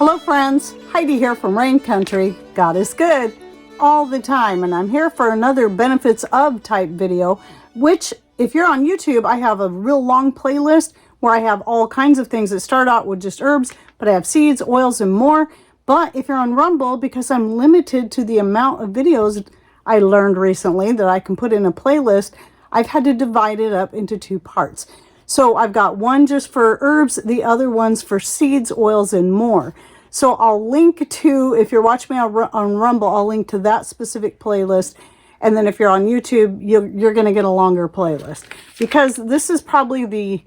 Hello friends, Heidi here from Rain Country. God is good all the time, and I'm here for another benefits of type video, which if you're on YouTube, I have a real long playlist where I have all kinds of things that start out with just herbs, but I have seeds, oils, and more. But if you're on Rumble, because I'm limited to the amount of videos I learned recently that I can put in a playlist, I've had to divide it up into two parts. So I've got one just for herbs, the other one's for seeds, oils, and more. So I'll link to, if you're watching me on Rumble, I'll link to that specific playlist. And then if you're on YouTube, you're going to get a longer playlist. Because this is probably the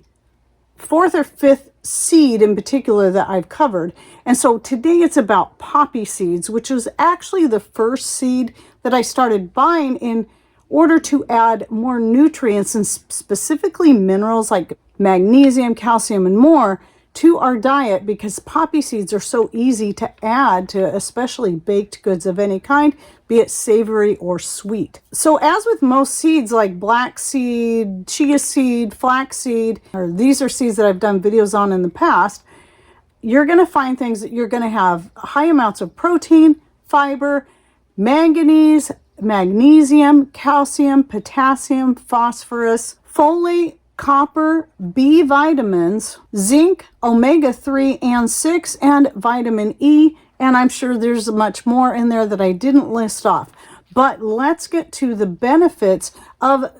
fourth or fifth seed in particular that I've covered. And so today it's about poppy seeds, which was actually the first seed that I started buying in order to add more nutrients and specifically minerals like magnesium, calcium, and more to our diet, because poppy seeds are so easy to add to especially baked goods of any kind, be it savory or sweet. So as with most seeds like black seed, chia seed, flax seed, or these are seeds that I've done videos on in the past, you're going to find things that you're going to have high amounts of protein, fiber, manganese, magnesium, calcium, potassium, phosphorus, folate, copper, B vitamins, zinc, omega-3 and 6, and vitamin E. And I'm sure there's much more in there that I didn't list off. But let's get to the benefits of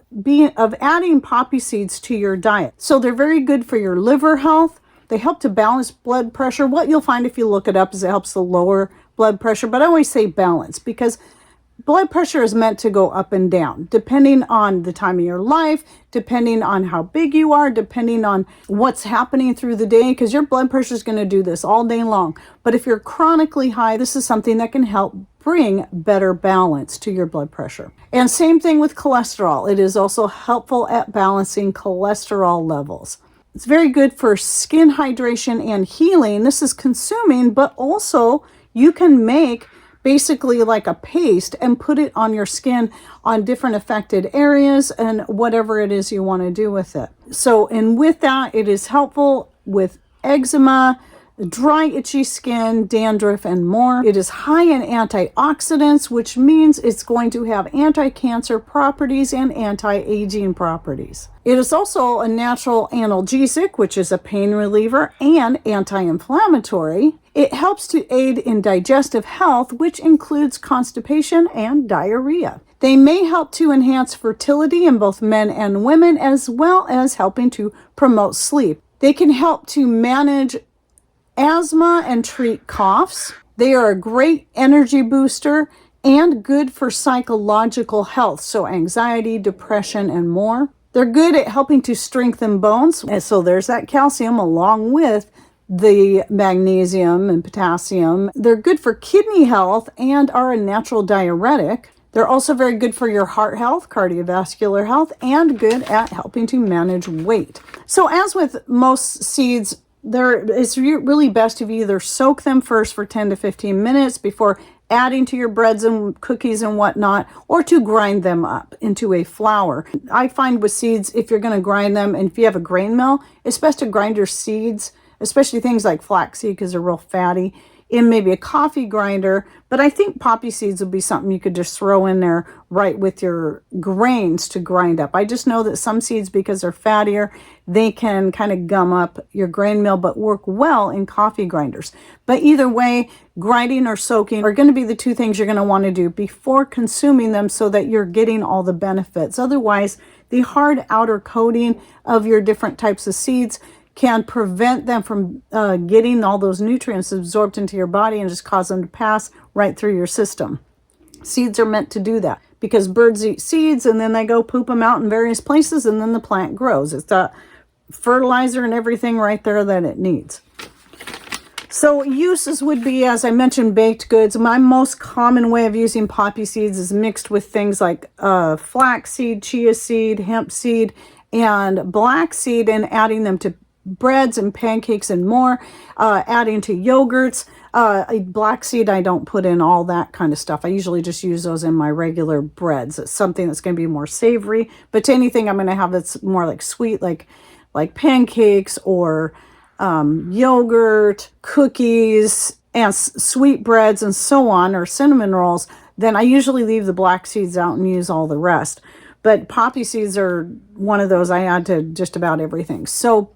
adding poppy seeds to your diet. So they're very good for your liver health. They help to balance blood pressure. What you'll find if you look it up is it helps to lower blood pressure. But I always say balance, because blood pressure is meant to go up and down, depending on the time of your life, depending on how big you are, depending on what's happening through the day, because your blood pressure is going to do this all day long. But if you're chronically high, this is something that can help bring better balance to your blood pressure. And same thing with cholesterol. It is also helpful at balancing cholesterol levels. It's very good for skin hydration and healing. This is consuming, but also you can make basically like a paste and put it on your skin on different affected areas and whatever it is you want to do with it. So, and with that, it is helpful with eczema, dry, itchy skin, dandruff, and more. It is high in antioxidants, which means it's going to have anti-cancer properties and anti-aging properties. It is also a natural analgesic, which is a pain reliever, and anti-inflammatory. It helps to aid in digestive health, which includes constipation and diarrhea. They may help to enhance fertility in both men and women, as well as helping to promote sleep. They can help to manage asthma and treat coughs. They are a great energy booster and good for psychological health, so anxiety, depression, and more. They're good at helping to strengthen bones, and so there's that calcium along with the magnesium and potassium. They're good for kidney health and are a natural diuretic. They're also very good for your heart health, cardiovascular health, and good at helping to manage weight. So as with most seeds, it's really best if you either soak them first for 10 to 15 minutes before adding to your breads and cookies and whatnot, or to grind them up into a flour. I find with seeds, if you're going to grind them, and if you have a grain mill, it's best to grind your seeds, especially things like flaxseed because they're real fatty, in maybe a coffee grinder. But I think poppy seeds would be something you could just throw in there right with your grains to grind up. I just know that some seeds, because they're fattier, they can kind of gum up your grain mill, but work well in coffee grinders. But either way, grinding or soaking are going to be the two things you're going to want to do before consuming them, so that you're getting all the benefits. Otherwise, the hard outer coating of your different types of seeds can prevent them from getting all those nutrients absorbed into your body and just cause them to pass right through your system. Seeds are meant to do that because birds eat seeds and then they go poop them out in various places, and then the plant grows. It's got fertilizer and everything right there that it needs. So uses would be, as I mentioned, baked goods. My most common way of using poppy seeds is mixed with things like flax seed, chia seed, hemp seed, and black seed, and adding them to breads and pancakes and more, adding to yogurts. Black seed, I don't put in all that kind of stuff. I usually just use those in my regular breads. It's something that's going to be more savory, but to anything I'm going to have that's more like sweet, like pancakes or yogurt, cookies, and sweet breads and so on, or cinnamon rolls, then I usually leave the black seeds out and use all the rest. But poppy seeds are one of those I add to just about everything. So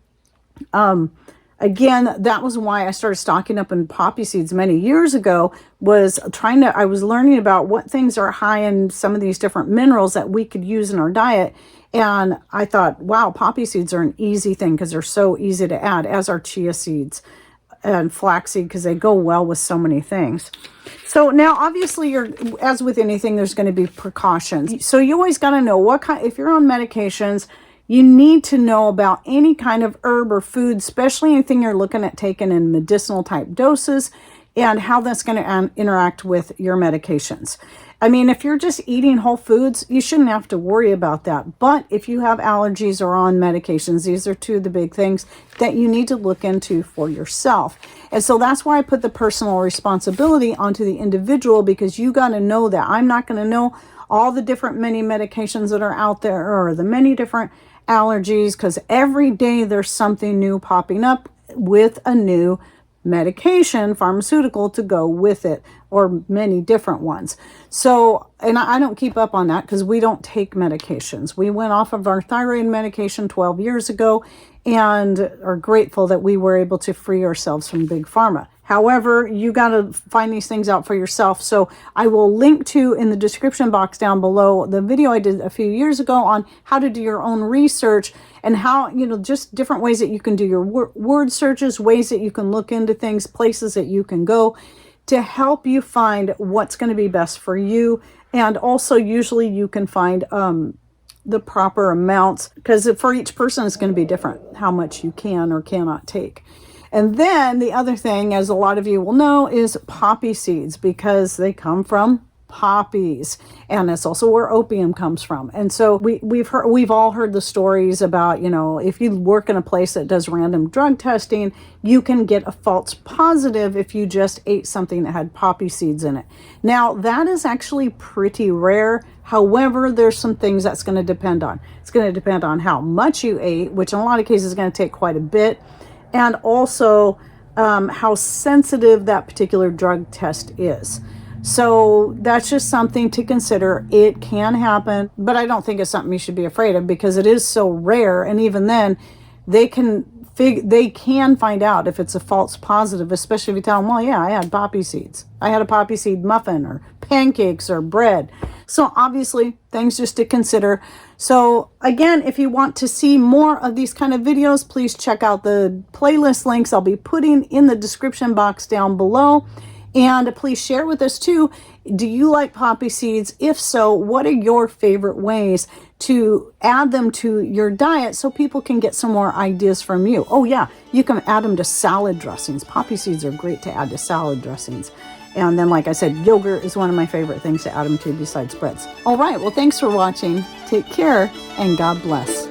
again, that was why I started stocking up in poppy seeds many years ago, I was learning about what things are high in some of these different minerals that we could use in our diet. And I thought, wow, poppy seeds are an easy thing because they're so easy to add, as are chia seeds and flaxseed, because they go well with so many things. So now, obviously, as with anything, there's going to be precautions. So you always got to know if you're on medications, you need to know about any kind of herb or food, especially anything you're looking at taking in medicinal type doses, and how that's going to interact with your medications. I mean, if you're just eating whole foods, you shouldn't have to worry about that. But if you have allergies or on medications, these are two of the big things that you need to look into for yourself. And so that's why I put the personal responsibility onto the individual, because you got to know that. I'm not going to know all the different many medications that are out there, or the many different allergies, because every day there's something new popping up with a new medication, pharmaceutical to go with it, or many different ones. So, and I don't keep up on that because we don't take medications. We went off of our thyroid medication 12 years ago and are grateful that we were able to free ourselves from big pharma. However, you got to find these things out for yourself. So I will link to, in the description box down below, the video I did a few years ago on how to do your own research, and how, just different ways that you can do your word searches, ways that you can look into things, places that you can go to help you find what's going to be best for you. And also, usually you can find the proper amounts, because for each person it's going to be different how much you can or cannot take. And then the other thing, as a lot of you will know, is poppy seeds, because they come from poppies, and it's also where opium comes from. And so we've all heard the stories about, if you work in a place that does random drug testing, you can get a false positive if you just ate something that had poppy seeds in it. Now, that is actually pretty rare. However, there's some things that's going to depend on. It's going to depend on how much you ate, which in a lot of cases is going to take quite a bit, and also how sensitive that particular drug test is. So that's just something to consider. It can happen, but I don't think it's something you should be afraid of, because it is so rare. And even then, they can find out if it's a false positive, especially if you tell them, well, yeah, I had poppy seeds. I had a poppy seed muffin or pancakes or bread. So obviously, things just to consider. So again, if you want to see more of these kind of videos, please check out the playlist links I'll be putting in the description box down below. And please share with us too, do you like poppy seeds? If so, what are your favorite ways to add them to your diet so people can get some more ideas from you? Oh yeah, you can add them to salad dressings. Poppy seeds are great to add to salad dressings. And then, like I said, yogurt is one of my favorite things to add them to besides breads. All right, well, thanks for watching. Take care, and God bless.